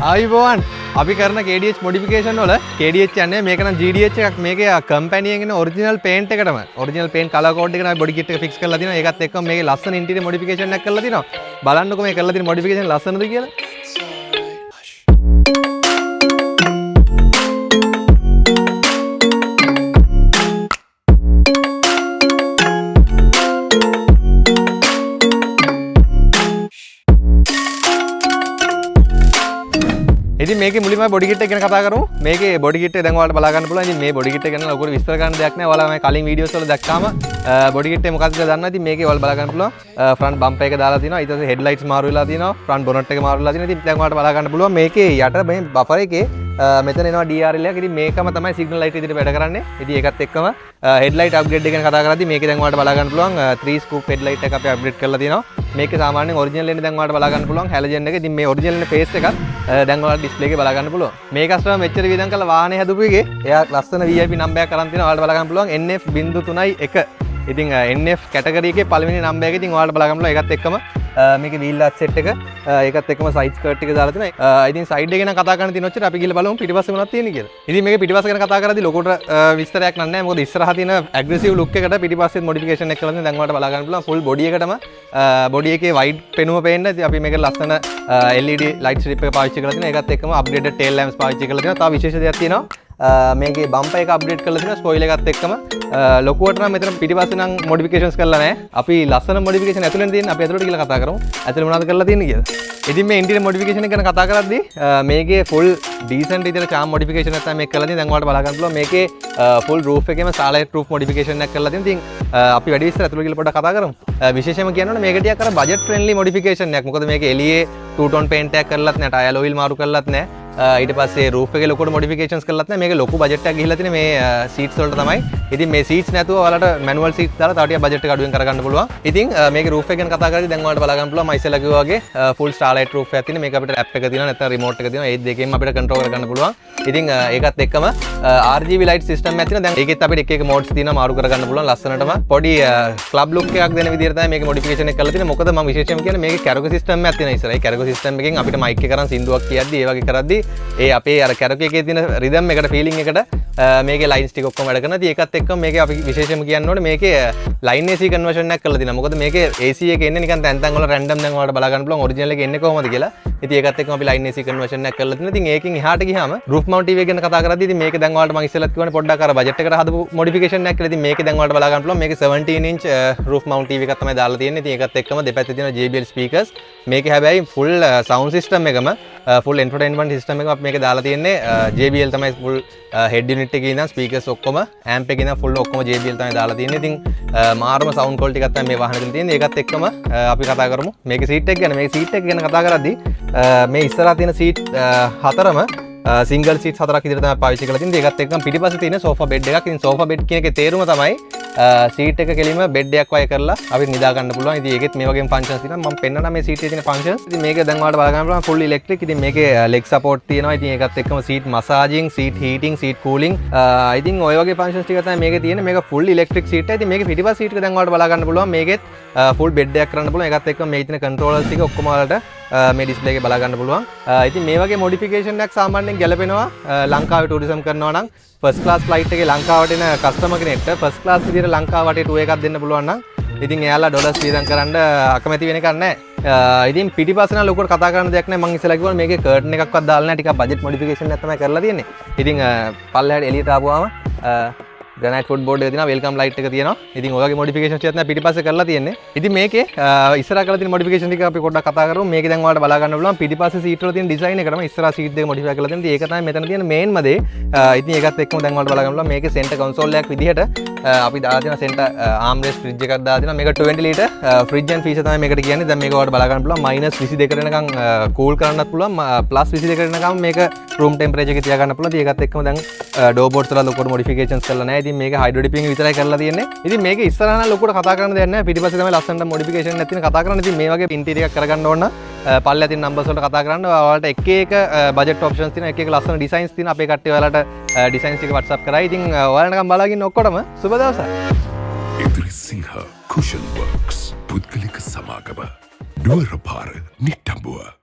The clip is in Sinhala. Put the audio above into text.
ආයිබෝවන් අපි කරන KDH මොඩිෆිකේෂන් වල KDH යන්නේ මේක නම් GDH එකක් මේකේ කම්පැනි එකෙන් ඔරිජිනල් පේන්ට් එකටම ඔරිජිනල් පේන්ට් කලර් කෝඩ් එක තමයි බොඩි කිට් එක ෆික්ස් කරලා තියෙනවා ඒකත් එක්කම මේකේ ලස්සන ඉන්ටීරියර් මොඩිෆිකේෂන් එකක් කරලා තිනවා බලන්නකෝ මේ කරලා තියෙන මොඩිෆිකේෂන් ලස්සනද කියලා ඉතින් මේකේ මුලින්ම බොඩි කිට් එක ගැන කතා කරමු. මේකේ බොඩි කිට් එක දැන් ඔයාලට බලා ගන්න පුළුවන්. ඉතින් මේ බොඩි කිට් එක ගැන ලොකුට විස්තර කරන්න දෙයක් නැහැ. ඔයාලා මේ කලින් වීඩියෝස් වල දැක්කාම බොඩි කිට් එක මොකක්ද කියලා දන්නවා. ඉතින් මේකේ ඔයාලා බලා ගන්න පුළුවන්. ෆ්‍රන්ට් බම්පර් එක දාලා තියෙනවා. ඊට පස්සේ හෙඩ්ලයිට්ස් මාරු වෙලා තියෙනවා. ෆ්‍රන්ට් බොනට් එක මාරු වෙලා තියෙනවා. ඉතින් දැන් ඔයාලට බලා ගන්න පුළුවන් මේකේ යට මේ බෆර් එකේ මෙතන එනවා DRL එකක්. ඉතින් මේකම තමයි සිග්නල් ලයිට් විදිහට වැඩ කරන්නේ. ඉතින් ඒකත් එක්කම හෙඩ්ලයිට් අප්ග්‍රේඩ් එක ගැන කතා කරද්දී මේකේ දැන් ඔයාලට බලා ගන්න පුළුවන් 3 ස්කූප් හෙඩ්ලයිට් එක අපි අප්ග්‍රේඩ් කරලා තියෙනවා. මේකේ සාමාන්‍යයෙන් ඔරිජිනල් එන්නේ දැන් ඔයාලට බලා ගන්න පුළුවන් හැලජන් එක. ඉතින් මේ ඔරිජිනල් එන්නේ ෆේස් එකක් දැන් ඔයාලට ඩිස්ප්ලේ එකේ බලා ගන්න පුළුවන්. මේ කස්ටමර් මෙච්චර වියදම් කරලා වාහනේ හදපු එකේ එයා ලස්සන VIP නම්බර් එකක් අරන් තිනවා. ඔයාලට බලා ගන්න පුළුවන් NF.3.1. ඉතින් NF කැටගරි එකේ පළවෙනි නම්බර් එක. ඉතින් ඔයාලට බලා ගන්න පුළුවන් ඒකත් එක්කම මේකේ වීල් ආට් සෙට් එක ඒකත් එක්කම සයිඩ් ස්කර්ට් එක දාලා තිනවා. ඉතින් සයිඩ් එක ගැන කතා කරන්න තියෙන ඔච්චර අපි ගිහලා බලමු පිටිපස්සේ මොනවද තියෙන්නේ කියලා. ඉතින් මේකේ පිටිපස්ස ගැන කතා කරද්දී ලොකුට විස්තරයක් නැහැ. මොකද ඉස්සරහා තියෙන ඇග්‍රෙසිව් ලුක් එකට පිටිපස්සෙත් මොඩිෆිකේෂන් එක කරලා තියෙනවා. දැන් ඔයාලට බලා ගන්න පුළුවන් ෆුල් බොඩි එකටම බොඩි එකේ වයිඩ් පෙනුම පේන්න. ඉතින් අපි මේක ලස්සන LED ලයිට් ස්ට්‍රිප් එක පාවිච්චි කරලා තියෙනවා. ඒකත් එක්කම අප්ඩේටඩ් ටේල් ලැම්ප්ස් පාවිච්චි කරලා තියෙනවා. තව විශේෂ දෙයක් තියෙනවා. මේකේ බම්පර් එක අප්ඩේට් කරලා තියෙනවා. ස්පොයිලර් එකත් එක්කම ලොකුවට නම් මෙතන පිටිපස්සේ නම් මොඩිෆිකේෂන්ස් කරලා නැහැ. අපි ලස්සන මොඩිෆිකේෂන් ඇතුළෙන් තියෙන අපි ඇතුළට ගිහලා කතා කරමු. ඇතුළේ මොනවද කරලා තියෙන්නේ කියලා. ඉතින් මේ ඉන්ටීරියර් මොඩිෆිකේෂන් එක ගැන කතා කරද්දී මේකේ ෆුල් ඩීසන්ට් විදිහට charm මොඩිෆිකේෂන් එකක් තමයි මේක කරලා තියෙන්නේ. දැන් ඔයාලට බලා ගන්න පුළුවන් මේකේ ෆුල් රූෆ් එකේම starlight roof මොඩිෆිකේෂන් එකක් කරලා තියෙනවා. ඉතින් අපි වැඩි විස්තර ඇතුළේ ගිහලා පොඩ්ඩක් කතා කරමු. විශේෂයෙන්ම කියනවනේ මේක ටිකක් අර බජට් ෆ්‍රෙන්ඩ්ලි මොඩිෆිකේෂන් එකක්. මොකද මේක එළියේ two tone paint එකක් කරලත් නැහැ. ටයර් ඔයිල් මාරු කරලත් නැහැ. ඊට පස්සේ රූෆ් එකේ ලොකුට මොඩිෆිකේෂන්ස් කරලත් නැහැ. මේක ලොකු බජට් එකක් ගිහිල්ලා තියෙන්නේ මේ සීට්ස් වලට තමයි. ඉතින් මේ සීට්ස් නැතුව ඔයාලට මැනුවල් සීට්ස් දාලා තව ටිකක් බජට් එක අඩුවෙන් කරගන්න පුළුවන්. ඉතින් මේකේ රූෆ් එක ගැන කතා කරද්දී දැන් ඔයාලට බලා ගන්න පුළුවන් මම ඉස්සෙල්ලා කිව්වා වගේ ෆුල් ස්ටාර්ලයිට් රූෆ් එකක් තියෙනවා. මේක අපිට ඇප් එක තියෙනවා නැත්නම් රිමෝට් එක තියෙනවා. ඒ දෙකෙන්ම අපිට කන්ට්‍රෝල් කරගන්න පුළුවන්. ඉතින් ඒකත් එක්කම RGB ලයිට් සිස්ටම් එකක් තියෙනවා. දැන් ඒකෙත් අපිට එක එක මෝඩ්ස් තියෙනවා මාරු කරගන්න පුළුවන්. ලස්සනටම පොඩි ක්ලබ් ලුක් එකක් දෙන විදිහට තමයි මේක මොඩිෆිකේෂන් එක කරලා තියෙන්නේ. මොකද මම විශේෂයෙන්ම කියන්නේ මේකේ කැරකෝ සිස්ටම් එකක් තියෙනවා ඉස්සරහ. ඒ කැරකෝ සිස්ටම් එකෙන් අපිට මයික් එක කරන් සින්දුවක් කියද්දී ඒ වගේ කරද්දී ඒ අපේ අර කැරකෝ එකේ තියෙන රිදම් එකට ෆීලිං එකට මේකේ ලයින්ස් ටික ඔක්කොම වැඩ කරනවා. ඉතින් ඒකත් එක්කම මේකේ අපි විශේෂයෙන්ම කියන්න ඕනේ මේකේ ලයින් AC කන්වර්ෂන් එකක් කරලා තියෙනවා. මොකද මේකේ AC එක එන්නේ නිකන් තැන් තැන් වල රැන්ඩම් දැන් ඔයාලට බලා ගන්න පුළුවන් ඔරිජිනල් එකේ එන්නේ කොහොමද කියලා. ඉතින් ඒකත් එක්කම අපි ලයින් AC කන්වර්ෂන් එකක් කරලා තියෙනවා. ඉතින් ඒකෙන් එහාට ගියාම රූෆ් මවුන්ට් TV එක ගැන කතා කරද්දී ඉතින් මේක දැන් ඔයාලට මම ඉස්සෙල්ලත් කිව්වනේ පොඩ්ඩක් අර බජට් එකට හදපු මොඩිෆිකේෂන් එකක් කියලා. ඉතින් මේකේ දැන් ඔයාලට බලා ගන්න පුළුවන් මේකේ 17 inch රූෆ් මවුන්ට් TV එකක් තමයි දාලා තියෙන්නේ. ඉතින් ඒකත් එක්කම දෙපැත්තේ තියෙන JBL ස්පීකර්ස් මේකේ හැබැයි ෆුල් සවුන්ඩ් සිස්ටම් එකම ෆුල් එන්ටර්ටේන්මන්ට් සිස්ටම් එකක් අපි මේකේ දාලා තියෙන්නේ JBL තමයි ෆුල් හෙඩ් යුනිට් එකේ ඉඳන් ස්පීකර්ස් ඔක්කොම ඇම්ප් එකේ ඉඳන් ෆුල් ඔක්කොම JBL තමයි දාලා තියෙන්නේ. ඉතින් මාරම සවුන්ඩ් ක්වොලිටි එකක් තමයි මේ වාහනේ තුල තියෙන්නේ. ඒකත් එක්කම අපි කතා කරමු මේකේ සීට් එක ගැන. මේ සීට් එක ගැන කතා කරද්දී මේ ඉස්සරහා තියෙන සීට් හතරම සිංගල් සීට්ස් හතරක් විදිහට තමයි පාවිච්චි කරලා තියෙන්නේ. ඒකත් එක්කම පිටිපස්සේ තියෙන සෝෆා බෙඩ් එකක්. ඉතින් සෝෆා බෙඩ් කියන එකේ තේරුම තමයි සීට් එක කෙලින්ම බෙඩ් එකක් වගේ කරලා අපිට නිදා ගන්න පුළුවන්. ඉතින් ඒකෙත් මේ වගේම ෆන්ක්ෂන්ස් තියෙනවා. මම පෙන්නනවා මේ සීට් එකේ තියෙන ෆන්ක්ෂන්ස්. ඉතින් මේක දැන් ඔයාලට බලා ගන්න පුළුවන් ෆුල් ඉලෙක්ට්‍රික්. ඉතින් මේකේ ලෙග් සපෝට් තියෙනවා. ඉතින් ඒකත් එක්කම seat massaging, seat heating, seat cooling. ඉතින් ඔය වගේ ෆන්ක්ෂන්ස් ටික තමයි මේකේ තියෙන්නේ. මේක ෆුල් ඉලෙක්ට්‍රික් සීට් එක. ඉතින් මේකේ පිටිපස්ස සීට් එක දැන් ඔයාලට බලා ගන්න පුළුවන්. මේකෙත් ෆුල් බෙඩ් එකක් කරන්න පුළුවන්. ඒකත් එක්කම මේකේ තියෙන කන්ට්‍රෝලර්ස් ටික ඔක්කොම ඔයාලට මේ ඩිස්ප්ලේ එකේ බලා ගන්න පුළුවන්. ඉතින් මේ වගේ මොඩිෆිකේෂන් එකක් සාමාන්‍යයෙන් ගැලපෙනවා ලංකාවේ ටූරිසම් කරනවා නම් ෆස්ට් ක්ලාස් ෆ්ලයිට් එකේ ලංකාවට එන කස්ටමර් කෙනෙක්ට ෆස්ට් ක්ලාස් විදියට ලංකාව වටේ ටූර් එකක් දෙන්න පුළුවන් නම් ඉතින් එයාලා ඩොලර්ස් වියදම් කරන්න අකමැති වෙන එකක් නැහැ. ඉතින් පිටිපස්සේ නම් ලොකුවට කතා කරන්න දෙයක් නැහැ. මම ඉස්සෙල්ලා කිව්වා මේකේ කර්ටන් එකක්වත් දාලා නැහැ. ටිකක් බජට් මොඩිෆිකේෂන් එකක් තමයි කරලා තියෙන්නේ. ඉතින් පල්ලෙහාට එළියට ආපුවාම ග්‍රැනයිට් ෆුට් බෝඩ් එක තියෙනවා, වෙල්කම් ලයිට් එක තියෙනවා. ඉතින් ඔය වගේ මොඩිෆිකේෂන්ස් ටිකක් තමයි පිටිපස්සේ කරලා තියෙන්නේ. ඉතින් මේකේ ඉස්සරහා කරලා තියෙන මොඩිෆිකේෂන් ටික අපි පොඩ්ඩක් කතා කරමු. මේකේ දැන් ඔයාලට බලා ගන්න පුළුවන් පිටිපස්සේ සීට් වල තියෙන ඩිසයින් එකටම ඉස්සරහා සීට් දෙක මොඩිෆයි කරලා තියෙනවා. ඉතින් ඒක තමයි මෙතන තියෙන මේන්ම දේ. ඉතින් ඒකත් එක්කම දැන් ඔයාලට බලා ගන්න පුළුවන් මේකේ සෙන්ටර් කන්සෝල් එකක් විදිහට අපි දාලා තියෙන සෙන්ටර් ආම් රේස් ෆ්‍රිජ් එකක් දාලා තියෙනවා. මේක 20 ලීටර් ෆ්‍රිජ් ඇන් ෆීචර් තමයි මේකට කියන්නේ. දැන් මේක ඔයාලට බලා ගන්න පුළුවන් -22 වෙනකන් කූල් කරන්නත් පුළුවන්. +22 වෙනකන් මේක රූම් ටෙම්පරේචර් එකේ තියාගන්න පුළුවන්. ඉතින් ඒකත් එක්කම දැන් ඩෝ බෝඩ්ස් වල ලොකුට මොඩිෆිකේෂන්ස් කරලා නැහැ. ඉතින් මේක හයිඩ්‍රෝ ඩිපින් විතරයි කරලා තියෙන්නේ. ඉතින් මේක ඉස්සරහා නම් ලොකුට කතා කරන්න දෙයක් නැහැ. පිටිපස්සේ තමයි ලස්සනට මොඩිෆිකේෂන් එකක් තියෙන කතා කරන්න. ඉතින් මේ වගේ ඉන්ටීරියර් එකක් කරගන්න ඕන නම් පල්ලෙහා තියෙන නම්බර්ස් වලට කතා කරන්න. ඔයාලට එක එක බජට් ඔප්ෂන්ස් තියෙනවා. එක එක ලස්සන ඩිසයින්ස් තියෙනවා. අපේ කට්ටිය ඔයාලට ඩිසයින්ස් ටික WhatsApp කරයි. ඉතින් ඔයාලා නිකන් බලාගෙන ඔක්කොටම සුබ දවසක්. ඉදිරිසිංහ කුෂන් වර්ක්ස් පුද්ගලික සමාගම නුවරපාර නිට්ටඹුව